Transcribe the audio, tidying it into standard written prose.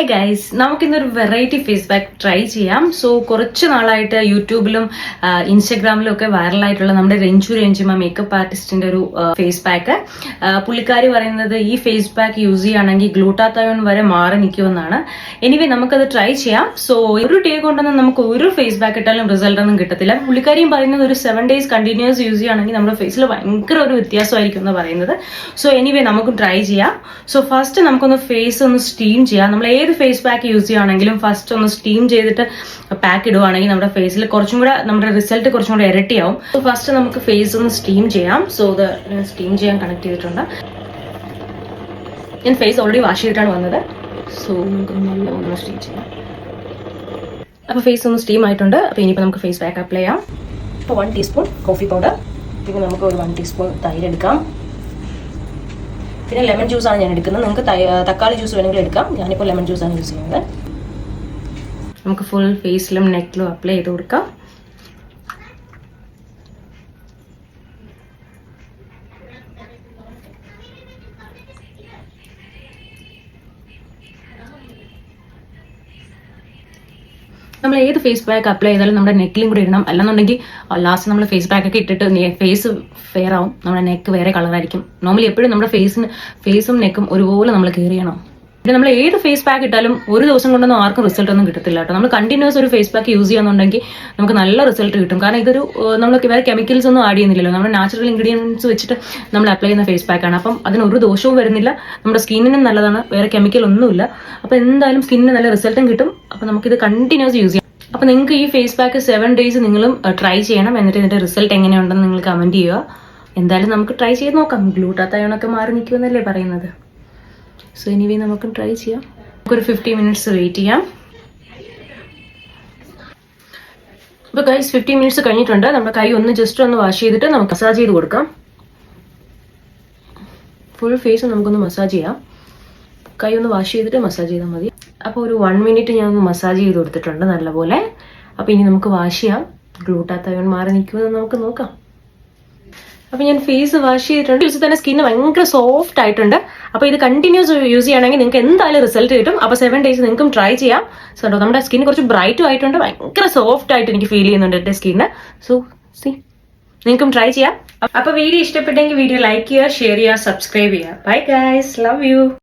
Hi guys, നമുക്കിന്നൊരു variety face pack try ചെയ്യാം. So കുറച്ച് നാളായിട്ട് യൂട്യൂബിലും ഇൻസ്റ്റഗ്രാമിലും ഒക്കെ വൈറലായിട്ടുള്ള നമ്മുടെ രഞ്ജിമ മേക്കപ്പ് ആർട്ടിസ്റ്റിന്റെ ഒരു ഫേസ് പാക്ക്. പുള്ളിക്കാരി പറയുന്നത് ഈ ഫേസ് പാക്ക് യൂസ് ചെയ്യുകയാണെങ്കിൽ ഗ്ലൂട്ടാത്തയോൺ വരെ മാറി നിൽക്കുമെന്നാണ്. എനിവേ നമുക്കത് ട്രൈ ചെയ്യാം. സോ ഒരു ഡേ കൊണ്ടൊന്നും നമുക്ക് ഒരു ഫേസ് പാക്ക് ഇട്ടാലും റിസൾട്ട് ഒന്നും കിട്ടത്തില്ല. പുള്ളിക്കാരിയും പറയുന്നത് ഒരു 7 days കണ്ടിന്യൂസ് യൂസ് ചെയ്യുകയാണെങ്കിൽ നമ്മുടെ ഫേസിൽ ഭയങ്കര ഒരു വ്യത്യാസമായിരിക്കും എന്ന് പറയുന്നത്. സോ എനിവേ നമുക്ക് ട്രൈ ചെയ്യാം. സോ ഫസ്റ്റ് നമുക്കൊന്ന് ഫേസ് ഒന്ന് സ്റ്റീം ചെയ്യാം. നമ്മൾ ഏത് ഫേസ് പാക്ക് യൂസ് ചെയ്യുകയാണെങ്കിലും ഫസ്റ്റ് ഒന്ന് സ്റ്റീം ചെയ്തിട്ട് പാക്ക് ഇടുവാണെങ്കിൽ നമ്മുടെ ഫേസിൽ കുറച്ചും കൂടെ നമ്മുടെ റിസൾട്ട് കുറച്ചും കൂടെ ഇരട്ടിയാവും. സോ ഫസ്റ്റ് നമുക്ക് ഫേസ് ഒന്ന് സ്റ്റീം ചെയ്യാം. സോ ഇത് സ്റ്റീം ചെയ്യാൻ കണക്ട് ചെയ്തിട്ടുണ്ട്. ഞാൻ ഫേസ് ഓൾറെഡി വാഷ് ചെയ്തിട്ടാണ് വന്നത്. സോ നമുക്ക് നല്ല ഒന്ന് സ്റ്റീം ചെയ്യാം. അപ്പോൾ ഫേസ് ഒന്ന് സ്റ്റീം ആയിട്ടുണ്ട്. അപ്പോൾ ഇനിയിപ്പോൾ നമുക്ക് ഫേസ് പാക്ക് അപ്ലൈ ചെയ്യാം. ഇപ്പോൾ 1 ടീസ്പൂൺ കോഫി പൗഡർ, പിന്നെ നമുക്ക് ഒരു 1 ടീസ്പൂൺ തൈര് എടുക്കാം. പിന്നെ ലെമൺ ജ്യൂസാണ് ഞാൻ എടുക്കുന്നത്. നിങ്ങൾക്ക് തക്കാളി ജ്യൂസ് വേണമെങ്കിൽ എടുക്കാം. ഞാനിപ്പോൾ ലെമൺ ജ്യൂസാണ് യൂസ് ചെയ്യുന്നത്. നമുക്ക് ഫുൾ ഫേസിലും നെക്കിലും അപ്ലൈ ചെയ്ത് കൊടുക്കാം. നമ്മൾ ഏത് ഫേസ് പാക്ക് അപ്ലൈ ചെയ്താലും നമ്മുടെ നെക്കിലും കൂടി ഇടണം. അല്ലെന്നുണ്ടെങ്കിൽ ലാസ്റ്റ് നമ്മൾ ഫേസ് പാക്ക് ഒക്കെ ഇട്ടിട്ട് ഫേസ് ഫെയർ ആവും, നമ്മുടെ നെക്ക് വേറെ കളറായിരിക്കും. നോർമലി എപ്പോഴും നമ്മുടെ ഫേസും നെക്കും ഒരുപോലെ നമ്മൾ കെയർ ചെയ്യണം. പിന്നെ നമ്മൾ ഏത് ഫേസ് പാക്ക് ഇട്ടാലും ഒരു ദിവസം കൊണ്ടൊന്നും ആർക്കും റിസൾട്ട് ഒന്നും കിട്ടത്തില്ല കേട്ടോ. നമ്മൾ കണ്ടിന്യൂസ് ഒരു ഫേസ് പാക്ക് യൂസ് ചെയ്യാന്നുണ്ടെങ്കിൽ നമുക്ക് നല്ല റിസൾട്ട് കിട്ടും. കാരണം ഇതൊരു നമ്മൾ വേറെ കെമിക്കൽസ് ഒന്നും ആഡ് ചെയ്യുന്നില്ലല്ലോ. നമ്മുടെ നാച്ചുറൽ ഇൻഗ്രീഡിയൻസ് വെച്ചിട്ട് നമ്മൾ അപ്ലൈ ചെയ്യുന്ന ഫേസ് പാക്കാണ്. അപ്പം അതിന് ഒരു ദോഷവും വരുന്നില്ല, നമ്മുടെ സ്കിന്നിനും നല്ലതാണ്, വേറെ കെമിക്കൽ ഒന്നുമില്ല. അപ്പം എന്തായാലും സ്കിന്നിന് നല്ല റിസൾട്ടും കിട്ടും. അപ്പം നമുക്കിത് കണ്ടിന്യൂസ് യൂസ് ചെയ്യാം. അപ്പം നിങ്ങൾക്ക് ഈ ഫേസ് പാക്ക് 7 days നിങ്ങളും ട്രൈ ചെയ്യണം. എന്നിട്ട് ഇതിന്റെ റിസൾട്ട് എങ്ങനെയുണ്ടെന്ന് നിങ്ങൾ കമന്റ് ചെയ്യുക. എന്തായാലും നമുക്ക് ട്രൈ ചെയ്ത് നോക്കാം. ഗ്ലൂട്ടാത്തയോണൊക്കെ മാറി നിൽക്കുമെന്നല്ലേ പറയുന്നത്. സോ എനിവേ നമുക്ക് ട്രൈ ചെയ്യാം. നമുക്കൊരു 50 minutes വെയിറ്റ് ചെയ്യാം. ഇപ്പോൾ ഗൈസ് 50 minutes കഴിഞ്ഞിട്ടുണ്ട്. നമ്മുടെ കൈ ഒന്ന് ജസ്റ്റ് ഒന്ന് വാഷ് ചെയ്തിട്ട് നമുക്ക് മസാജ് ചെയ്ത് കൊടുക്കാം. ഫുൾ ഫേസ് നമുക്കൊന്ന് മസാജ് ചെയ്യാം. കൈ ഒന്ന് വാഷ് ചെയ്തിട്ട് മസാജ് ചെയ്താൽ മതി. അപ്പോൾ ഒരു 1 minute ഞാൻ ഒന്ന് മസാജ് ചെയ്ത് കൊടുത്തിട്ടുണ്ട് നല്ലപോലെ. അപ്പോൾ ഇനി നമുക്ക് വാഷ് ചെയ്യാം. ഗ്ലൂട്ടാത്തയോൺ മാറി നിൽക്കുമെന്ന് നമുക്ക് നോക്കാം. അപ്പോൾ ഞാൻ ഫേസ് വാഷ് ചെയ്തിട്ടുണ്ട്. യൂസ് തന്നെ സ്കിന്ന് ഭയങ്കര സോഫ്റ്റ് ആയിട്ടുണ്ട്. അപ്പോൾ ഇത് കണ്ടിന്യൂസ് യൂസ് ചെയ്യുകയാണെങ്കിൽ നിങ്ങൾക്ക് എന്തായാലും റിസൾട്ട് കിട്ടും. അപ്പോൾ 7 days നിങ്ങൾക്കും ട്രൈ ചെയ്യാം. സോ നമ്മുടെ സ്കിൻ കുറച്ച് ബ്രൈറ്റും ആയിട്ടുണ്ട്, ഭയങ്കര സോഫ്റ്റ് ആയിട്ട് എനിക്ക് ഫീൽ ചെയ്യുന്നുണ്ട് എൻ്റെ സ്കിന്ന്. സോ നിങ്ങൾക്കും ട്രൈ ചെയ്യാം. അപ്പോൾ വീഡിയോ ഇഷ്ടപ്പെട്ടെങ്കിൽ വീഡിയോ ലൈക്ക് ചെയ്യുക, ഷെയർ ചെയ്യുക, സബ്സ്ക്രൈബ് ചെയ്യുക. Bye guys, love you.